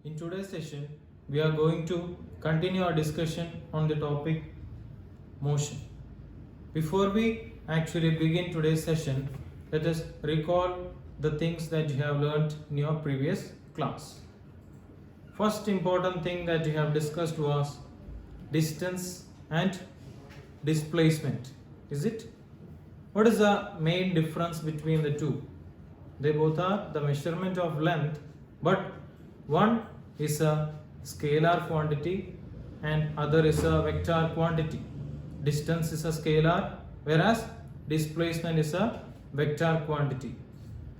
In today's session, we are going to continue our discussion on the topic motion. Before we actually begin today's session, let us recall the things that you have learned in your previous class. First important thing that you have discussed was distance and displacement. Is it? What is the main difference between the two? They both are the measurement of length, but one is a scalar quantity and other is a vector quantity. Distance is a scalar, whereas displacement is a vector quantity.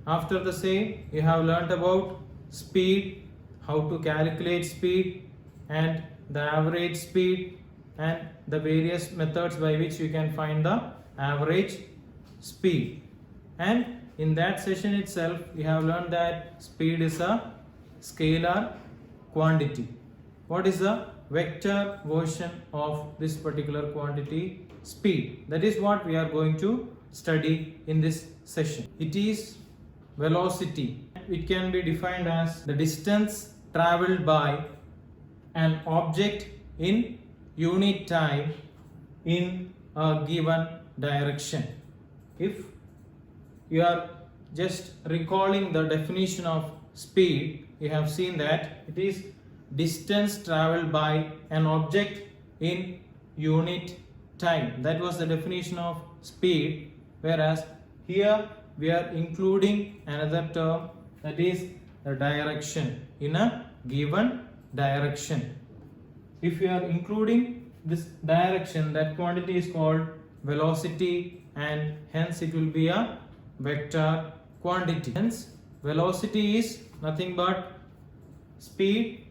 After the same, you have learnt about speed, how to calculate speed and the average speed and the various methods by which you can find the average speed. And in that session itself, we have learned that speed is a scalar quantity. What is the vector version of this particular quantity? Speed. That is what we are going to study in this session. It is velocity. It can be defined as the distance traveled by an object in unit time in a given direction. If you are just recalling the definition of speed, you have seen that it is distance traveled by an object in unit time. That was the definition of speed, whereas here we are including another term, that is the direction, in a given direction. If you are including this direction, that quantity is called velocity and hence it will be a vector quantity. Hence velocity is nothing but speed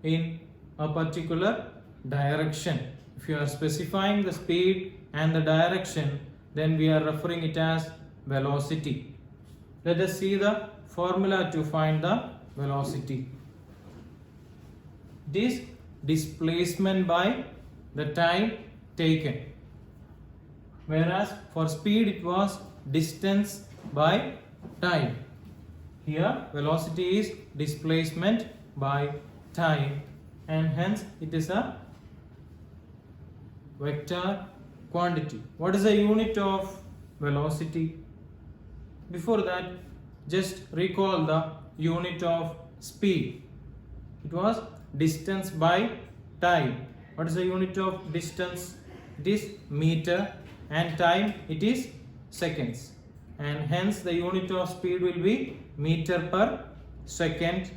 in a particular direction. If you are specifying the speed and the direction, then we are referring it as velocity. Let us see the formula to find the velocity. It is displacement by the time taken, whereas for speed it was distance by time. Here velocity is displacement by time and hence it is a vector quantity. What is the unit of velocity? Before that, just recall the unit of speed. It was distance by time. What is the unit of distance? It is meter and time it is seconds, and hence the unit of speed will be meter per second.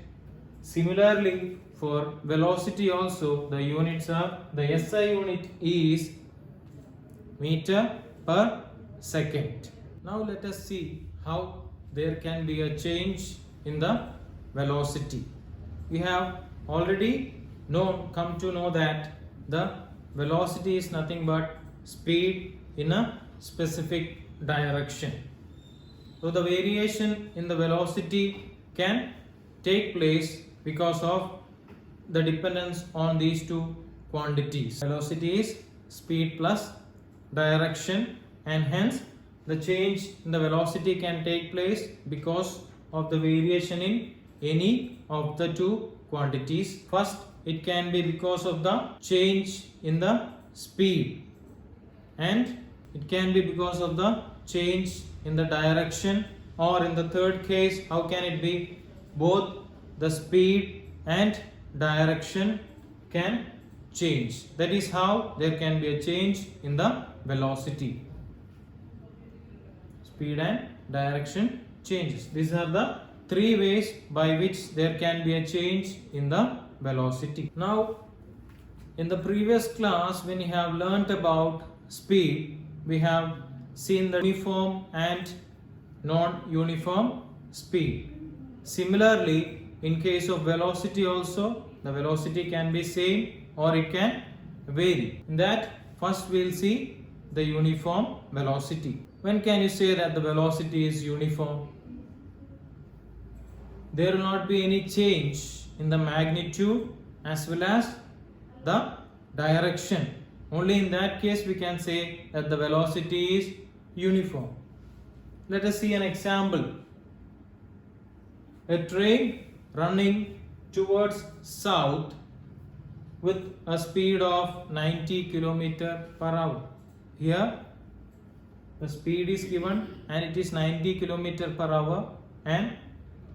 Similarly, for velocity also the units are, the SI unit is meter per second. Now let us see how there can be a change in the velocity. We have already come to know that the velocity is nothing but speed in a specific direction. So the variation in the velocity can take place because of the dependence on these two quantities. Velocity is speed plus direction, and hence the change in the velocity can take place because of the variation in any of the two quantities. First, it can be because of the change in the speed, and it can be because of the change in the direction, or in the third case, how can it be? Both the speed and direction can change. That is how there can be a change in the velocity. Speed and direction changes. These are the three ways by which there can be a change in the velocity. Now, in the previous class, when you have learnt about speed, we have seen the uniform and non-uniform speed. Similarly, in case of velocity also, the velocity can be same or it can vary. In that, first we will see the uniform velocity. When can you say that the velocity is uniform? There will not be any change in the magnitude as well as the direction. Only in that case we can say that the velocity is uniform. Let us see an example. A train running towards south with a speed of 90 km per hour. Here the speed is given and it is 90 km per hour, and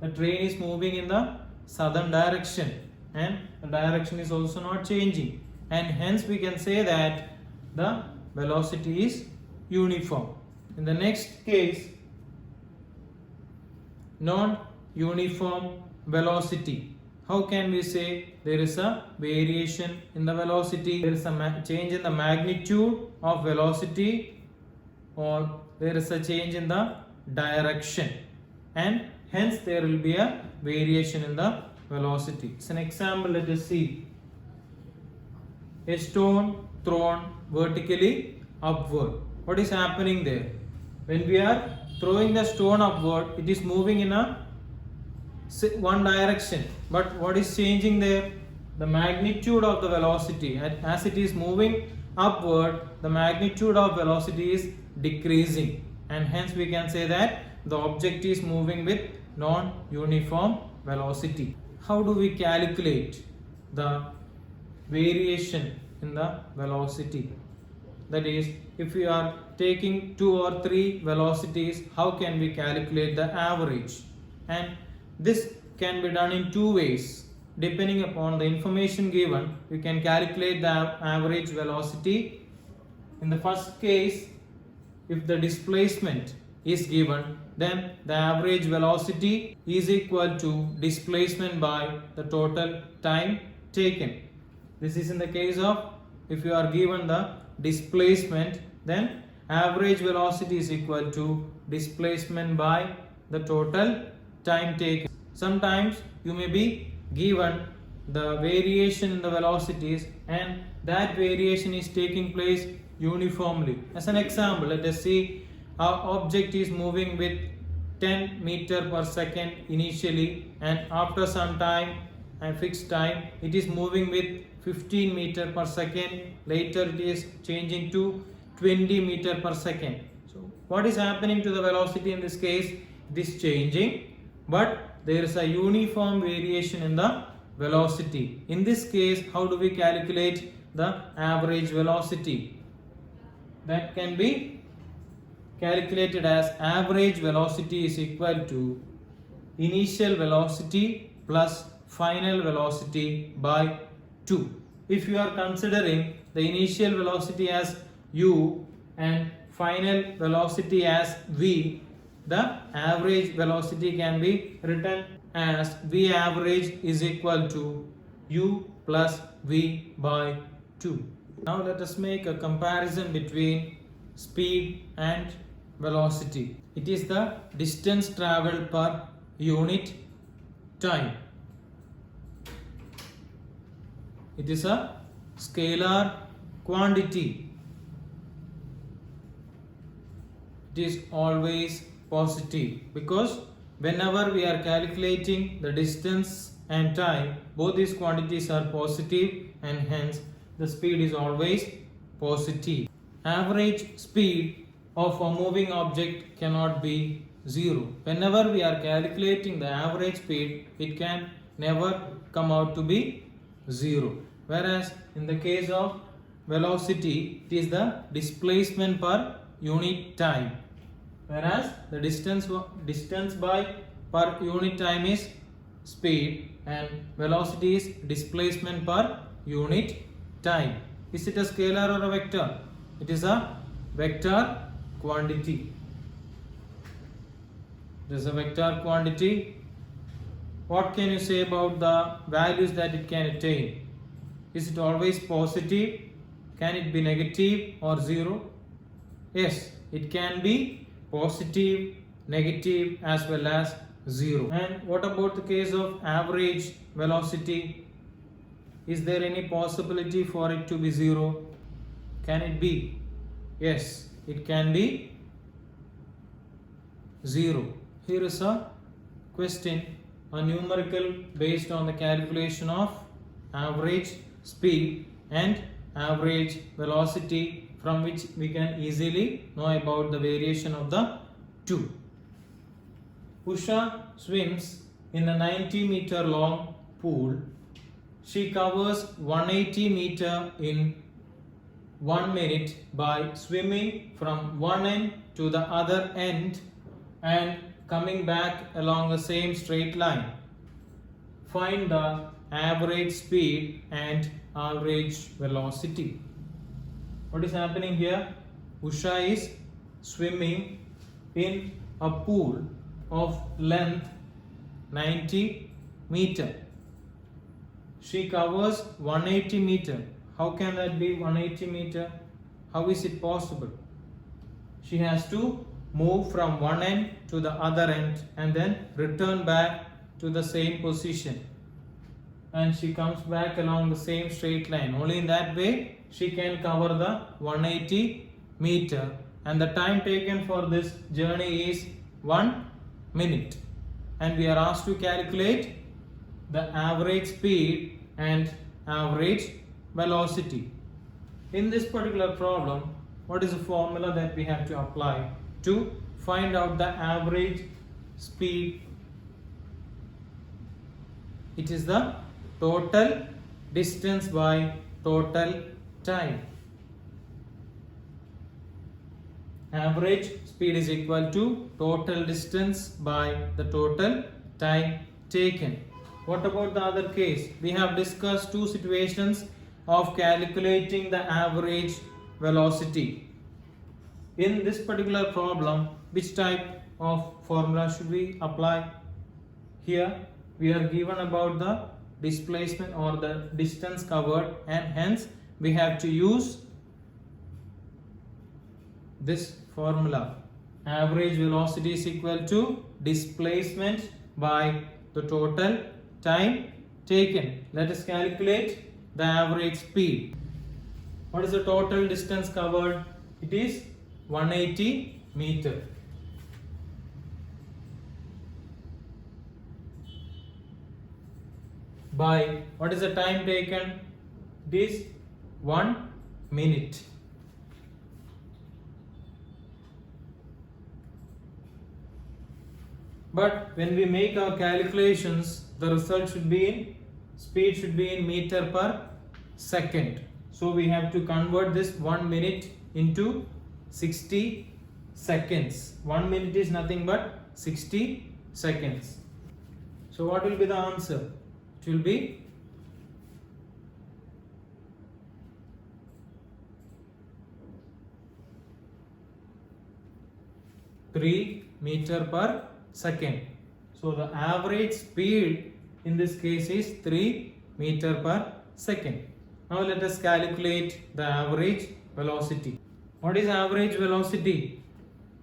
the train is moving in the southern direction, and the direction is also not changing, and hence we can say that the velocity is uniform. In the next case, non-uniform velocity. How can we say there is a variation in the velocity? There is a change in the magnitude of velocity, or there is a change in the direction, and hence there will be a variation in the velocity. It's an example. Let us see. A stone thrown vertically upward. What is happening there? When we are throwing the stone upward, it is moving in a one direction, but what is changing there? The magnitude of the velocity. As it is moving upward, the magnitude of velocity is decreasing, and hence we can say that the object is moving with non-uniform velocity. How do we calculate the variation in the velocity? That is, if we are taking 2 or 3 velocities, how can we calculate the average? And this can be done in 2 ways. Depending upon the information given, we can calculate the average velocity. In the first case, if the displacement is given, then the average velocity is equal to displacement by the total time taken. This is in the case of if you are given the displacement, then average velocity is equal to displacement by the total time taken. Sometimes you may be given the variation in the velocities, and that variation is taking place uniformly. As an example, let us see our object is moving with 10 meter per second initially, and after some time and fixed time it is moving with 15 meter per second. Later it is changing to 20 meter per second. So what is happening to the velocity in this case? It is changing, but there is a uniform variation in the velocity. In this case, how do we calculate the average velocity? That can be calculated as average velocity is equal to initial velocity plus final velocity by 2. If you are considering the initial velocity as u and final velocity as v, the average velocity can be written as v average is equal to u plus v by 2. Now let us make a comparison between speed and velocity. It is the distance traveled per unit time. It is a scalar quantity. It is always positive, because whenever we are calculating the distance and time, both these quantities are positive, and hence the speed is always positive. Average speed of a moving object cannot be 0. Whenever we are calculating the average speed, it can never come out to be 0. Whereas in the case of velocity, it is the displacement per unit time. Whereas the distance by per unit time is speed, and velocity is displacement per unit time. Is it a scalar or a vector? It is a vector quantity. It is a vector quantity. What can you say about the values that it can attain? Is it always positive? Can it be negative or 0? Yes, it can be positive, negative as well as 0. And what about the case of average velocity? Is there any possibility for it to be 0? Can it be? Yes, it can be 0. Here is a question, a numerical based on the calculation of average speed and average velocity, from which we can easily know about the variation of the two. Usha swims in a 90-meter long pool. She covers 180 meter in 1 minute by swimming from one end to the other end and coming back along the same straight line. Find the average speed and average velocity. What is happening here? Usha is swimming in a pool of length 90 meter. She covers 180 meter. How can that be 180 meter? How is it possible? She has to move from one end to the other end and then return back to the same position. And she comes back along the same straight line. Only in that way she can cover the 180 meter. And the time taken for this journey is 1 minute. And we are asked to calculate the average speed and average velocity. In this particular problem, what is the formula that we have to apply to find out the average speed? It is the total distance by total time. Average speed is equal to total distance by the total time taken. What about the other case? We have discussed two situations of calculating the average velocity. In this particular problem, which type of formula should we apply? Here we are given about the displacement or the distance covered, and hence we have to use this formula. Average velocity is equal to displacement by the total time taken. Let us calculate the average speed. What is the total distance covered? It is 180 meter. By what is the time taken? It is 1 minute. But when we make our calculations, the result should be in speed should be in meter per second. So we have to convert this 1 minute into 60 seconds. 1 minute is nothing but 60 seconds. So what will be the answer? It will be 3 meter per second. So the average speed in this case is 3 meter per second. Now let us calculate the average velocity. What is average velocity?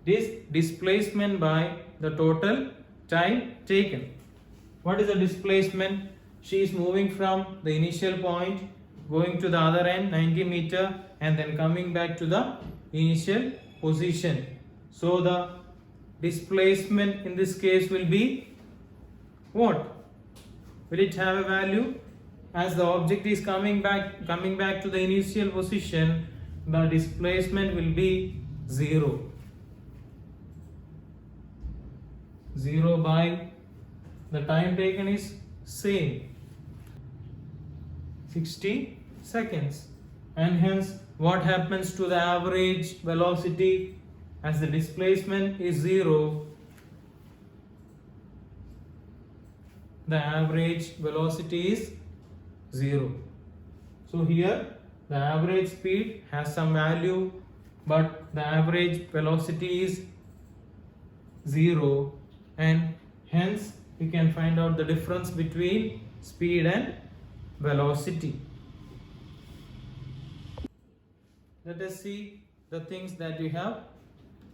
It is displacement by the total time taken. What is the displacement? She is moving from the initial point, going to the other end 90 meter, and then coming back to the initial position. So the displacement in this case will be what? Will it have a value? As the object is coming back to the initial position, the displacement will be 0. 0 by the time taken is same, 60 seconds. And hence what happens to the average velocity? As the displacement is 0, the average velocity is 0. So here the average speed has some value, but the average velocity is 0, and hence we can find out the difference between speed and velocity. Let us see the things that we have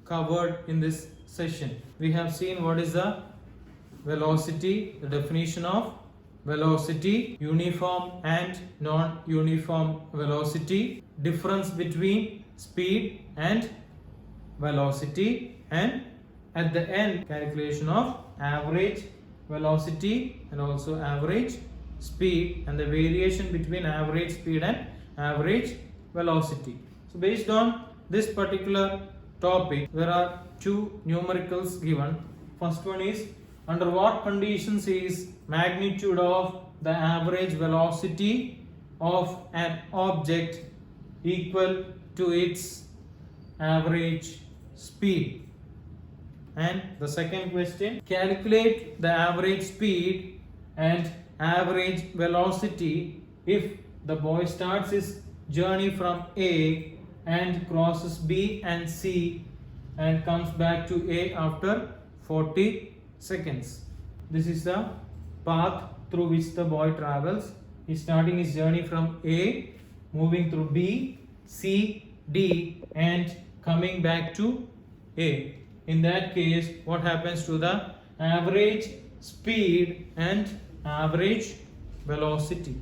covered in this session. We have seen what is the velocity, the definition of velocity, uniform and non-uniform velocity, difference between speed and velocity, and at the end calculation of average velocity and also average speed, and the variation between average speed and average velocity. So based on this particular topic, there are two numericals given. First one is, under what conditions is magnitude of the average velocity of an object equal to its average speed. And the second question, calculate the average speed and average velocity if the boy starts his journey from A and crosses B and C and comes back to A after 40 seconds. This is the path through which the boy travels. He is starting his journey from A, moving through B, C, D and coming back to A. In that case, what happens to the average speed and average velocity?